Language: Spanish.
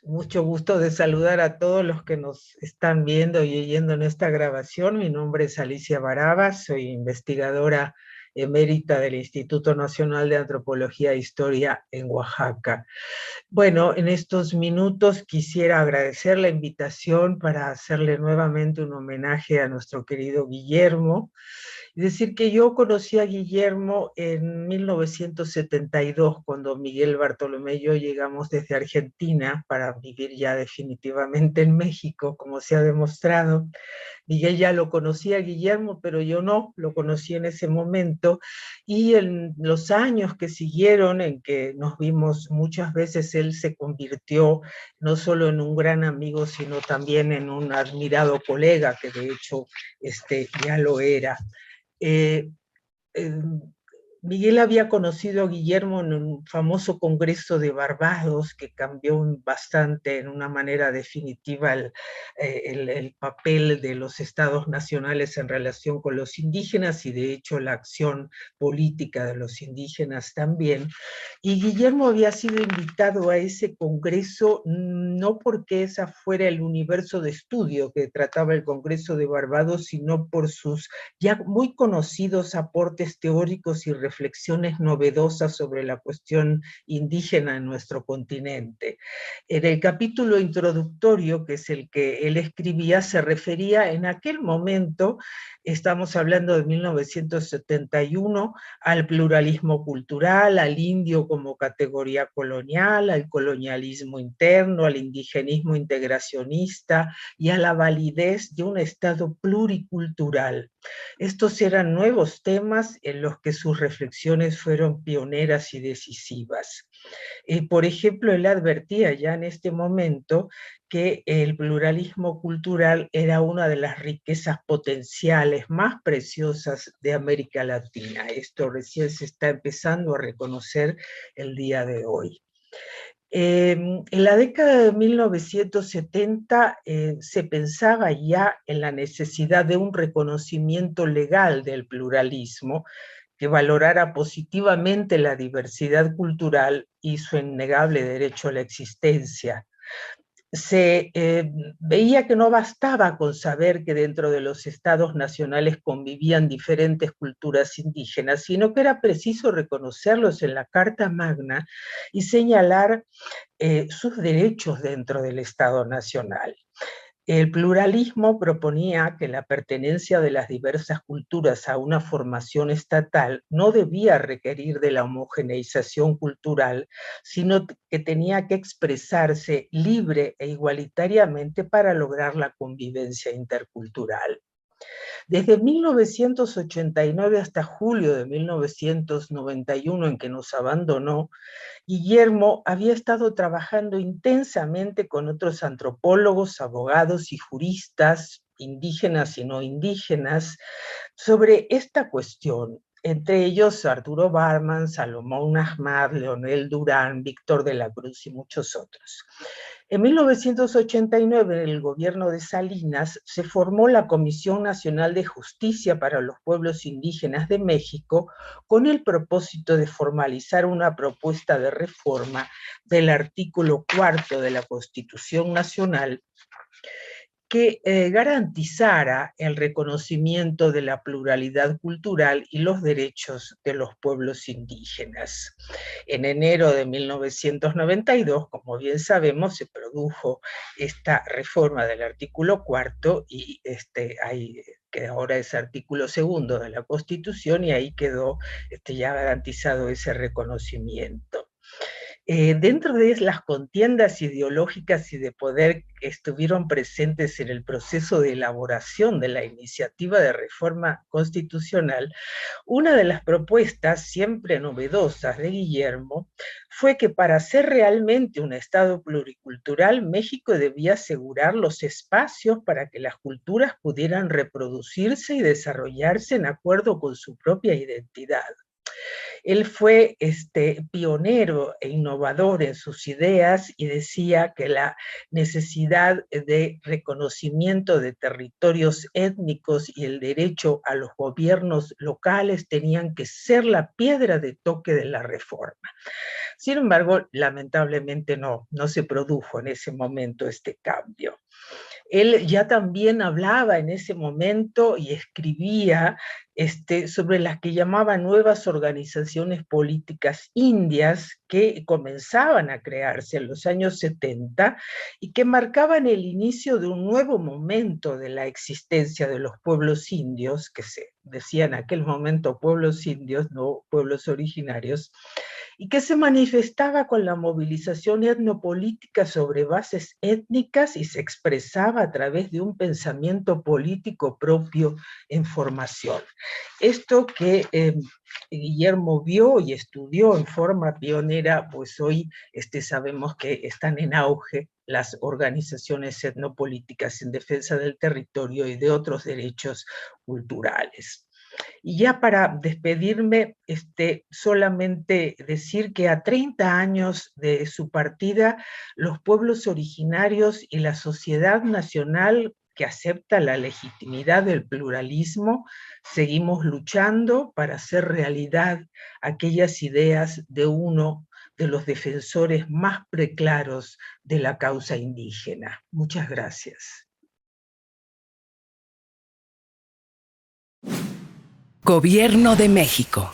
Mucho gusto de saludar a todos los que nos están viendo y oyendo en esta grabación. Mi nombre es Alicia Barabas, soy investigadora emérita del Instituto Nacional de Antropología e Historia en Oaxaca. Bueno, en estos minutos quisiera agradecer la invitación para hacerle nuevamente un homenaje a nuestro querido Guillermo. Es decir, que yo conocí a Guillermo en 1972, cuando Miguel Bartolomé y yo llegamos desde Argentina para vivir ya definitivamente en México, como se ha demostrado. Miguel ya lo conocía a Guillermo, pero yo no, lo conocí en ese momento. Y en los años que siguieron, en que nos vimos muchas veces, él se convirtió no solo en un gran amigo, sino también en un admirado colega, que de hecho ya lo era. Eh, eh, Miguel había conocido a Guillermo en un famoso congreso de Barbados que cambió bastante en una manera definitiva el papel de los estados nacionales en relación con los indígenas y de hecho la acción política de los indígenas también. Y Guillermo había sido invitado a ese congreso no porque ese fuera el universo de estudio que trataba el Congreso de Barbados, sino por sus ya muy conocidos aportes teóricos y reflexiones novedosas sobre la cuestión indígena en nuestro continente. En el capítulo introductorio, que es el que él escribía, se refería en aquel momento, estamos hablando de 1971, al pluralismo cultural, al indio como categoría colonial, al colonialismo interno, al indigenismo integracionista y a la validez de un Estado pluricultural. Estos eran nuevos temas en los que sus reflexiones fueron pioneras y decisivas. Por ejemplo, él advertía ya en este momento que el pluralismo cultural era una de las riquezas potenciales más preciosas de América Latina. Esto recién se está empezando a reconocer el día de hoy. En la década de 1970 se pensaba ya en la necesidad de un reconocimiento legal del pluralismo que valorara positivamente la diversidad cultural y su innegable derecho a la existencia. Se veía que no bastaba con saber que dentro de los estados nacionales convivían diferentes culturas indígenas, sino que era preciso reconocerlos en la Carta Magna y señalar sus derechos dentro del Estado Nacional. El pluralismo proponía que la pertenencia de las diversas culturas a una formación estatal no debía requerir de la homogeneización cultural, sino que tenía que expresarse libre e igualitariamente para lograr la convivencia intercultural. Desde 1989 hasta julio de 1991, en que nos abandonó, Guillermo había estado trabajando intensamente con otros antropólogos, abogados y juristas, indígenas y no indígenas, sobre esta cuestión. Entre ellos Arturo Barman, Salomón Ahmad, Leonel Durán, Víctor de la Cruz y muchos otros. En 1989, en el gobierno de Salinas, se formó la Comisión Nacional de Justicia para los Pueblos Indígenas de México con el propósito de formalizar una propuesta de reforma del artículo 4 de la Constitución Nacional que garantizara el reconocimiento de la pluralidad cultural y los derechos de los pueblos indígenas. En enero de 1992, como bien sabemos, se produjo esta reforma del artículo 4 y que ahora es artículo 2 de la Constitución, y ahí quedó ya garantizado ese reconocimiento. Dentro de las contiendas ideológicas y de poder que estuvieron presentes en el proceso de elaboración de la iniciativa de reforma constitucional, una de las propuestas siempre novedosas de Guillermo fue que para ser realmente un Estado pluricultural, México debía asegurar los espacios para que las culturas pudieran reproducirse y desarrollarse en acuerdo con su propia identidad. Él fue pionero e innovador en sus ideas y decía que la necesidad de reconocimiento de territorios étnicos y el derecho a los gobiernos locales tenían que ser la piedra de toque de la reforma. Sin embargo, lamentablemente no se produjo en ese momento este cambio. Él ya también hablaba en ese momento y escribía sobre las que llamaba nuevas organizaciones políticas indias que comenzaban a crearse en los años 70 y que marcaban el inicio de un nuevo momento de la existencia de los pueblos indios, que se decía en aquel momento pueblos indios, no pueblos originarios, y que se manifestaba con la movilización etnopolítica sobre bases étnicas y se expresaba a través de un pensamiento político propio en formación. Esto que Guillermo vio y estudió en forma pionera, pues hoy sabemos que están en auge las organizaciones etnopolíticas en defensa del territorio y de otros derechos culturales. Y ya para despedirme, solamente decir que a 30 años de su partida, los pueblos originarios y la sociedad nacional que acepta la legitimidad del pluralismo, seguimos luchando para hacer realidad aquellas ideas de uno de los defensores más preclaros de la causa indígena. Muchas gracias. Gobierno de México.